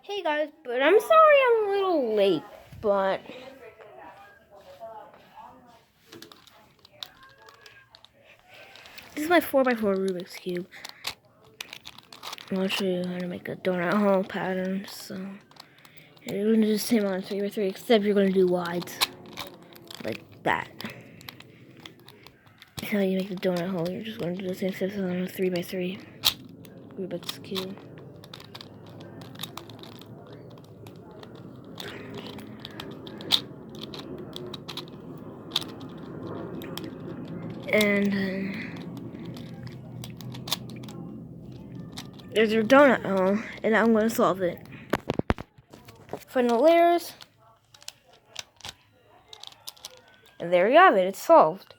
Hey guys, but I'm sorry I'm a little late, but this is my 4x4 Rubik's Cube. I'll show you how to make a donut hole pattern. So you're going to do the same on 3x3, except you're going to do wides, like that. That's how you make the donut hole. You're just going to do the same steps on a 3x3 Rubik's Cube. And there's your donut hole, and I'm going to solve it. Find the layers, and there you have it. It's solved.